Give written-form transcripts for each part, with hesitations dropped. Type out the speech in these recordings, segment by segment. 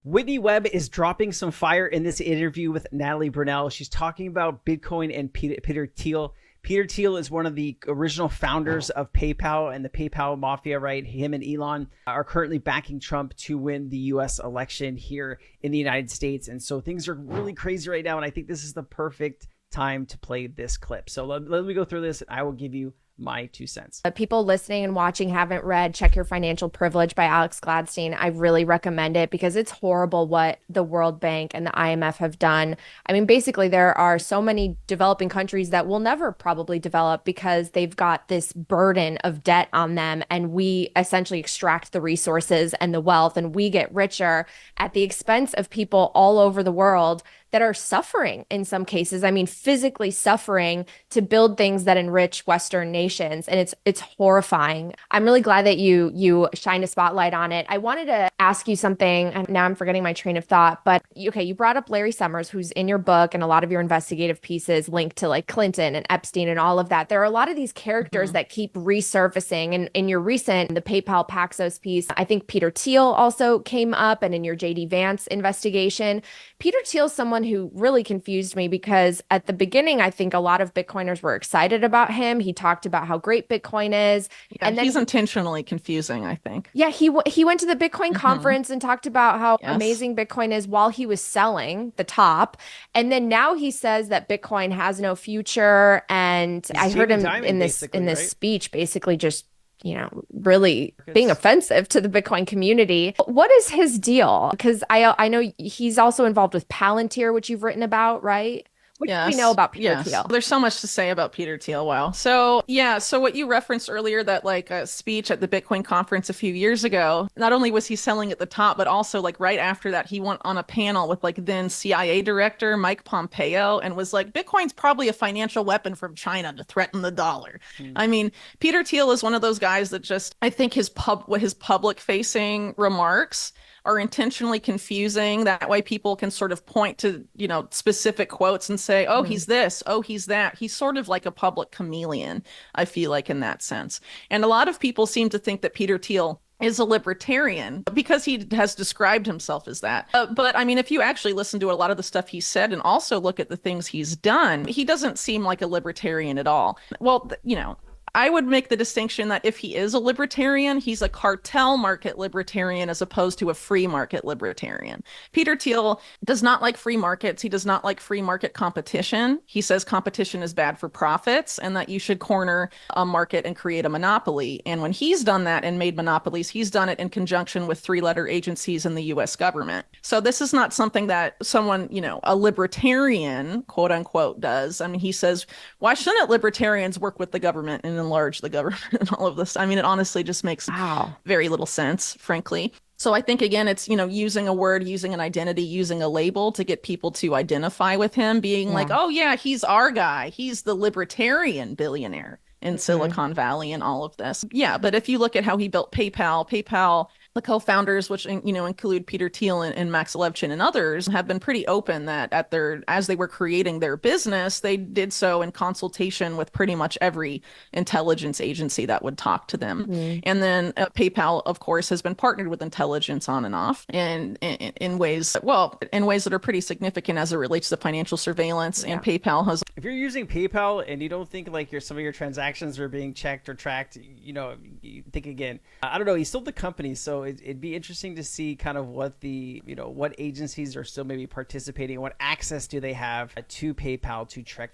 Whitney Webb is dropping some fire in this interview with Natalie Brunell. She's talking about Bitcoin and Peter Thiel. Peter Thiel is one of the original founders of PayPal and the PayPal mafia, right? Him and Elon are currently backing Trump to win the US election here in the United States. And so things are really crazy right now. And I think this is the perfect time to play this clip. So let me go through this and I will give you my 2 cents. People listening and watching haven't read Check Your Financial Privilege by Alex Gladstein. I really recommend it because it's horrible what the World Bank and the IMF have done. I mean, basically, there are so many developing countries that will never probably develop because they've got this burden of debt on them. And we essentially extract the resources and the wealth, and we get richer at the expense of people all over the world that are suffering in some cases. I mean, physically suffering to build things that enrich Western nations. And it's horrifying. I'm really glad that you shined a spotlight on it. I wanted to ask you something, and now I'm forgetting my train of thought, but okay, you brought up Larry Summers, who's in your book and a lot of your investigative pieces linked to like Clinton and Epstein and all of that. There are a lot of these characters that keep resurfacing. And in your recent, the PayPal Paxos piece, I think Peter Thiel also came up, and in your JD Vance investigation, Peter Thiel's someone who really confused me because at the beginning, I think a lot of Bitcoiners were excited about him. He talked about how great Bitcoin is. Yeah, and then he's intentionally confusing, I think. Yeah, he went to the Bitcoin conference and talked about how Yes. amazing Bitcoin is while he was selling the top. And then now he says that Bitcoin has no future. And I heard him in this speech basically just really being offensive to the Bitcoin community. What is his deal? Because I know he's also involved with Palantir, which you've written about, right? What do we know about Peter Thiel? There's so much to say about Peter Thiel. Wow. So what you referenced earlier, that like a speech at the Bitcoin conference a few years ago, not only was he selling at the top, but also like right after that, he went on a panel with like then CIA director Mike Pompeo and was like, Bitcoin's probably a financial weapon from China to threaten the dollar. I mean, Peter Thiel is one of those guys that just, I think his public facing remarks are intentionally confusing. That way people can sort of point to, specific quotes and say, oh, he's this, oh, he's that. He's sort of like a public chameleon, I feel like, in that sense. And a lot of people seem to think that Peter Thiel is a libertarian because he has described himself as that. But I mean, if you actually listen to a lot of the stuff he said and also look at the things he's done, he doesn't seem like a libertarian at all. Well, I would make the distinction that if he is a libertarian, he's a cartel market libertarian as opposed to a free market libertarian. Peter Thiel does not like free markets. He does not like free market competition. He says competition is bad for profits and that you should corner a market and create a monopoly. And when he's done that and made monopolies, he's done it in conjunction with three-letter agencies in the US government. So this is not something that someone, a libertarian, quote unquote, does. I mean, he says, why shouldn't libertarians work with the government and enlarge the government and all of this? I mean, it honestly just makes very little sense, frankly. So I think, again, it's, using a word, using an identity, using a label to get people to identify with him, being like, oh, yeah, he's our guy. He's the libertarian billionaire in Silicon Valley and all of this. Yeah, but if you look at how he built PayPal, the co-founders, which include Peter Thiel and Max Levchin and others, have been pretty open that as they were creating their business, they did so in consultation with pretty much every intelligence agency that would talk to them. And then PayPal, of course, has been partnered with intelligence on and off, and in ways that are pretty significant as it relates to financial surveillance. And PayPal has. If you're using PayPal and you don't think like some of your transactions are being checked or tracked, you think again. I don't know. He sold the company, so it'd be interesting to see kind of what what agencies are still maybe participating, what access do they have to PayPal to track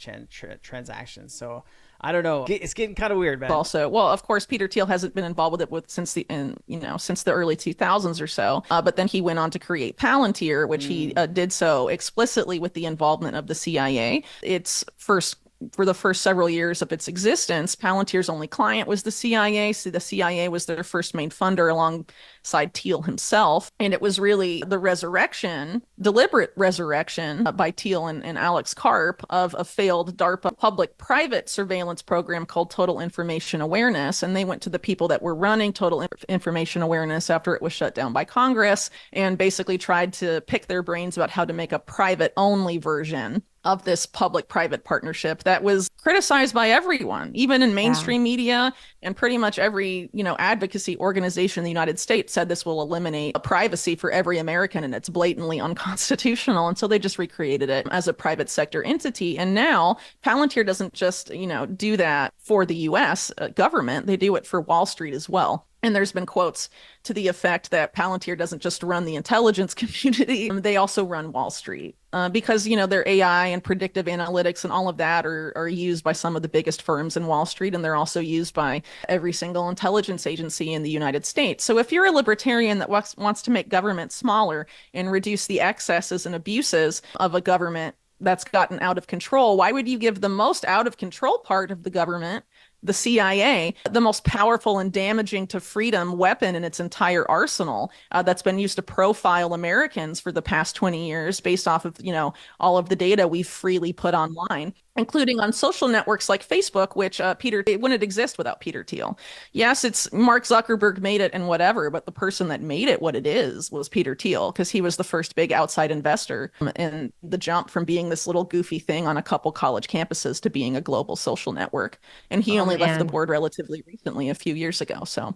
transactions. So I don't know. It's getting kind of weird, man. Also, well, of course, Peter Thiel hasn't been involved with it since the early 2000s or so. But then he went on to create Palantir, which he did so explicitly with the involvement of the CIA. For the first several years of its existence, Palantir's only client was the CIA. So the CIA was their first main funder alongside Thiel himself. And it was really the deliberate resurrection by Thiel and Alex Karp of a failed DARPA public-private surveillance program called Total Information Awareness. And they went to the people that were running Total Information Awareness after it was shut down by Congress and basically tried to pick their brains about how to make a private-only version of this public-private partnership that was criticized by everyone, even in mainstream media, and pretty much every, advocacy organization in the United States said this will eliminate privacy for every American, and it's blatantly unconstitutional. And so they just recreated it as a private sector entity. And now Palantir doesn't just, do that for the US government, they do it for Wall Street as well. And there's been quotes to the effect that Palantir doesn't just run the intelligence community, they also run Wall Street. Because, their AI and predictive analytics and all of that are used by some of the biggest firms in Wall Street, and they're also used by every single intelligence agency in the United States. So if you're a libertarian that wants to make government smaller and reduce the excesses and abuses of a government that's gotten out of control, why would you give the most out of control part of the government, the CIA, the most powerful and damaging to freedom weapon in its entire arsenal that's been used to profile Americans for the past 20 years based off of, all of the data we've freely put online, including on social networks like Facebook, which it wouldn't exist without Peter Thiel. Yes, it's Mark Zuckerberg made it and whatever, but the person that made it what it is was Peter Thiel, because he was the first big outside investor in the jump from being this little goofy thing on a couple college campuses to being a global social network. And he only left the board relatively recently, a few years ago. So,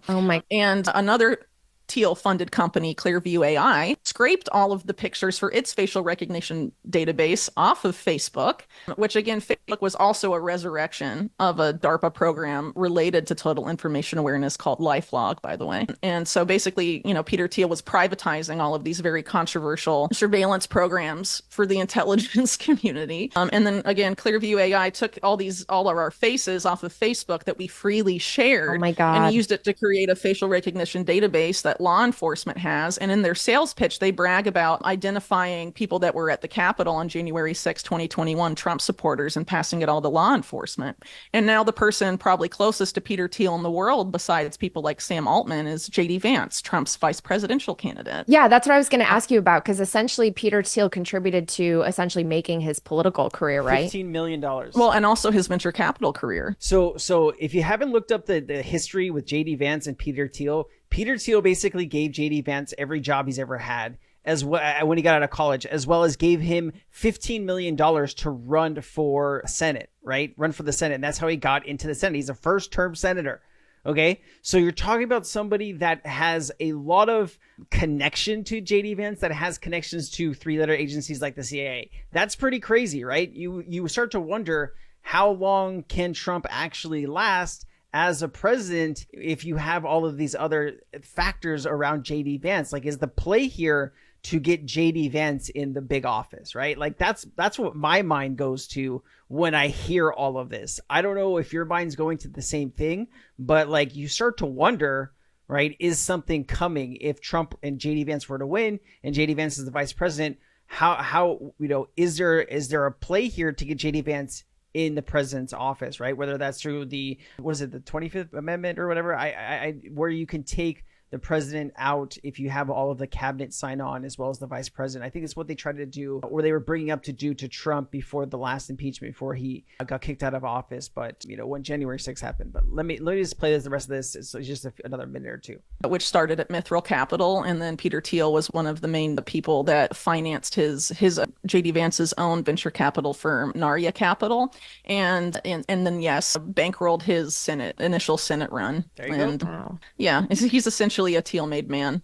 and another Thiel-funded company, Clearview AI, scraped all of the pictures for its facial recognition database off of Facebook, which again, Facebook was also a resurrection of a DARPA program related to total information awareness called LifeLog, by the way. And so basically, Peter Thiel was privatizing all of these very controversial surveillance programs for the intelligence community. And then again, Clearview AI took all of our faces off of Facebook that we freely shared. Oh my God. And used it to create a facial recognition database that law enforcement has. And in their sales pitch, they brag about identifying people that were at the Capitol on January 6, 2021, Trump supporters, and passing it all to law enforcement. And now the person probably closest to Peter Thiel in the world, besides people like Sam Altman, is JD Vance, Trump's vice presidential candidate. Yeah, that's what I was going to ask you about, because essentially Peter Thiel contributed to essentially making his political career, right? $15 million. Well, and also his venture capital career. So if you haven't looked up the history with JD Vance and Peter Thiel basically gave JD Vance every job he's ever had as well when he got out of college, as well as gave him $15 million to run for Senate, right? Run for the Senate. And that's how he got into the Senate. He's a first-term senator. Okay, so you're talking about somebody that has a lot of connection to JD Vance, that has connections to three-letter agencies like the CIA. That's pretty crazy, right? You start to wonder, how long can Trump actually last as a president if you have all of these other factors around JD Vance? Like, is the play here to get JD Vance in the big office, right? Like that's what my mind goes to when I hear all of this. I don't know if your mind's going to the same thing, but like you start to wonder, right? Is something coming if Trump and JD Vance were to win and JD Vance is the vice president? How is there a play here to get JD Vance in the president's office, right? Whether that's through the 25th Amendment or whatever, where you can take the president out if you have all of the cabinet sign on as well as the vice president. I think it's what they tried to do, or they were bringing up to do to Trump before the last impeachment, before he got kicked out of office. But when January 6th happened. But let me just play the rest of this. It's just another minute or two. Which started at Mithril Capital, and then Peter Thiel was one of the main people that financed his JD Vance's own venture capital firm, Narya Capital, and then yes, bankrolled his initial Senate run. There you go. Wow. Yeah, he's essentially a Thiel-made man.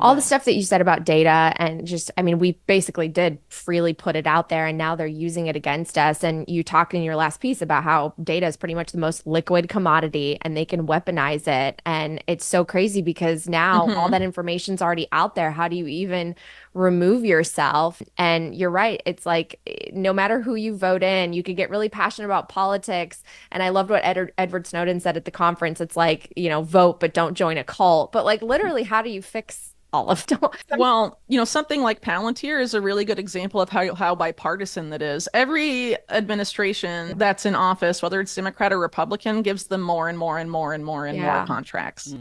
All the stuff that you said about data, and just, I mean, we basically did freely put it out there, and now they're using it against us. And you talked in your last piece about how data is pretty much the most liquid commodity and they can weaponize it. And it's so crazy because now all that information's already out there. How do you even remove yourself? And you're right. It's like, no matter who you vote in, you could get really passionate about politics. And I loved what Edward Snowden said at the conference. It's like, vote, but don't join a cult. But like, literally, how do you fix all of them? Well, something like Palantir is a really good example of how bipartisan that is. Every administration that's in office, whether it's Democrat or Republican, gives them more and more and more and more and more contracts,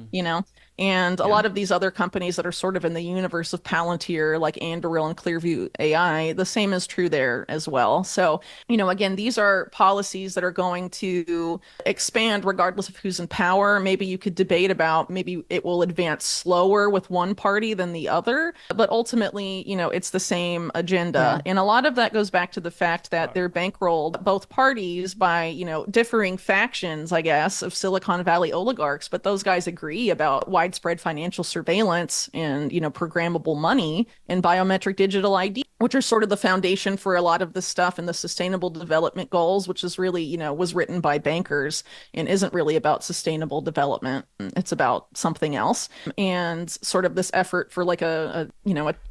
And a lot of these other companies that are sort of in the universe of Palantir, like Anduril and Clearview AI, the same is true there as well. So, again, these are policies that are going to expand regardless of who's in power. Maybe you could debate about maybe it will advance slower with one party than the other, but ultimately, it's the same agenda. And a lot of that goes back to the fact that they're bankrolled both parties by, differing factions, I guess, of Silicon Valley oligarchs, but those guys agree about widespread financial surveillance and, programmable money and biometric digital ID, which are sort of the foundation for a lot of this stuff and the sustainable development goals, which is really, was written by bankers and isn't really about sustainable development. It's about something else. And sort of this effort for like a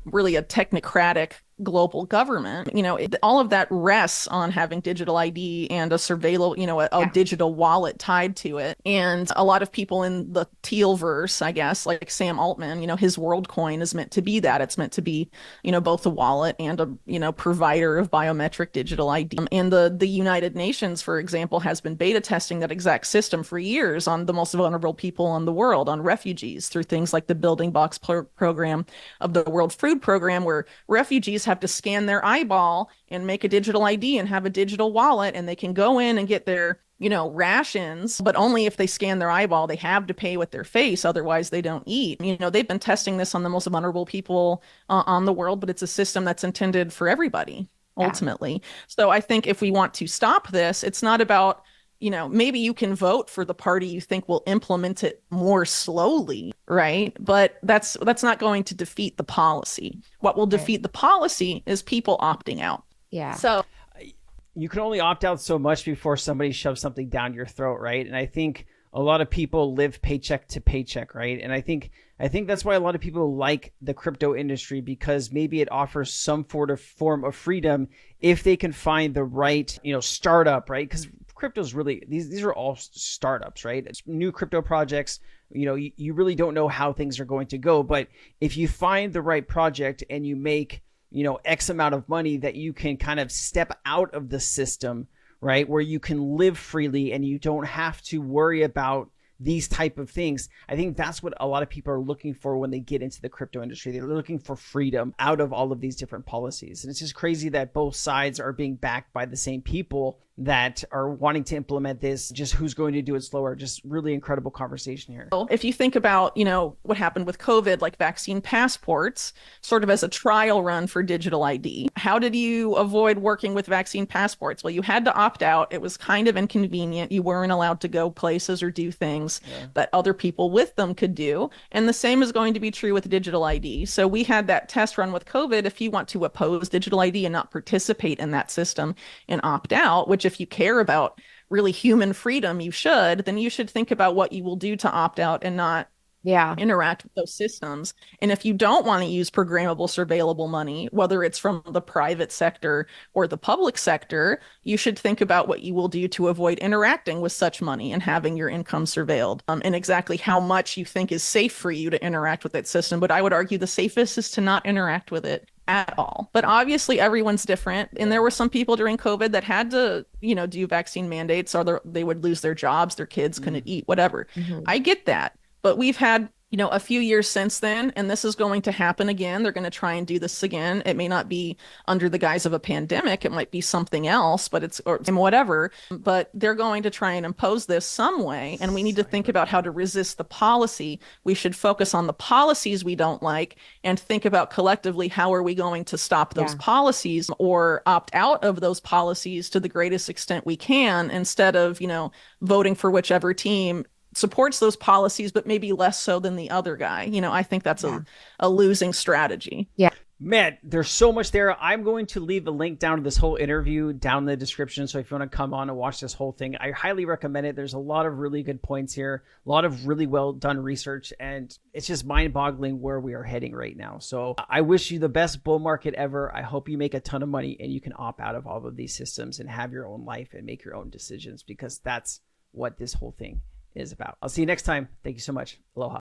really a technocratic global government, all of that rests on having digital ID and a surveillance, a digital wallet tied to it. And a lot of people in the Thiel verse, I guess, like Sam Altman, his WorldCoin is meant to be that. It's meant to be, both a wallet and a, provider of biometric digital ID. And the United Nations, for example, has been beta testing that exact system for years on the most vulnerable people in the world, on refugees, through things like the Building Blocks program of the World Food Program, where refugees have to scan their eyeball and make a digital ID and have a digital wallet, and they can go in and get their rations, but only if they scan their eyeball. They have to pay with their face, otherwise they don't eat. They've been testing this on the most vulnerable people on the world, but it's a system that's intended for everybody ultimately. So I think if we want to stop this, it's not about maybe you can vote for the party you think will implement it more slowly, right? But that's not going to defeat the policy. What will defeat the policy is people opting out. Yeah. So you can only opt out so much before somebody shoves something down your throat, right? And I think a lot of people live paycheck to paycheck, right? And I think that's why a lot of people like the crypto industry, because maybe it offers some form of freedom if they can find the right, startup, right? Because crypto's really, these are all startups, right? It's new crypto projects. You really don't know how things are going to go, but if you find the right project and you make, X amount of money that you can kind of step out of the system, right? Where you can live freely and you don't have to worry about these type of things. I think that's what a lot of people are looking for when they get into the crypto industry. They're looking for freedom out of all of these different policies. And it's just crazy that both sides are being backed by the same people that are wanting to implement this. Just who's going to do it slower. Just really incredible conversation here. If you think about, what happened with COVID, like vaccine passports, sort of as a trial run for digital ID, how did you avoid working with vaccine passports? Well, you had to opt out. It was kind of inconvenient. You weren't allowed to go places or do things that other people with them could do. And the same is going to be true with digital ID. So we had that test run with COVID. If you want to oppose digital ID and not participate in that system and opt out, which if you care about really human freedom, you should, then you should think about what you will do to opt out and not interact with those systems. And if you don't want to use programmable, surveillable money, whether it's from the private sector or the public sector, you should think about what you will do to avoid interacting with such money and having your income surveilled, and exactly how much you think is safe for you to interact with that system. But I would argue the safest is to not interact with it at all. But obviously everyone's different. And there were some people during COVID that had to, do vaccine mandates, or they would lose their jobs, their kids couldn't eat, whatever. I get that. But we've had, a few years since then, and this is going to happen again. They're going to try and do this again. It may not be under the guise of a pandemic. It might be something else, but or whatever. But they're going to try and impose this some way. And we need to think about how to resist the policy. We should focus on the policies we don't like and think about collectively, how are we going to stop those policies or opt out of those policies to the greatest extent we can, instead of, voting for whichever team supports those policies, but maybe less so than the other guy. I think that's a losing strategy. Yeah. Man, there's so much there. I'm going to leave a link down to this whole interview down in the description. So if you want to come on and watch this whole thing, I highly recommend it. There's a lot of really good points here, a lot of really well done research, and it's just mind boggling where we are heading right now. So I wish you the best bull market ever. I hope you make a ton of money and you can opt out of all of these systems and have your own life and make your own decisions, because that's what this whole thing is about. I'll see you next time. Thank you so much. Aloha.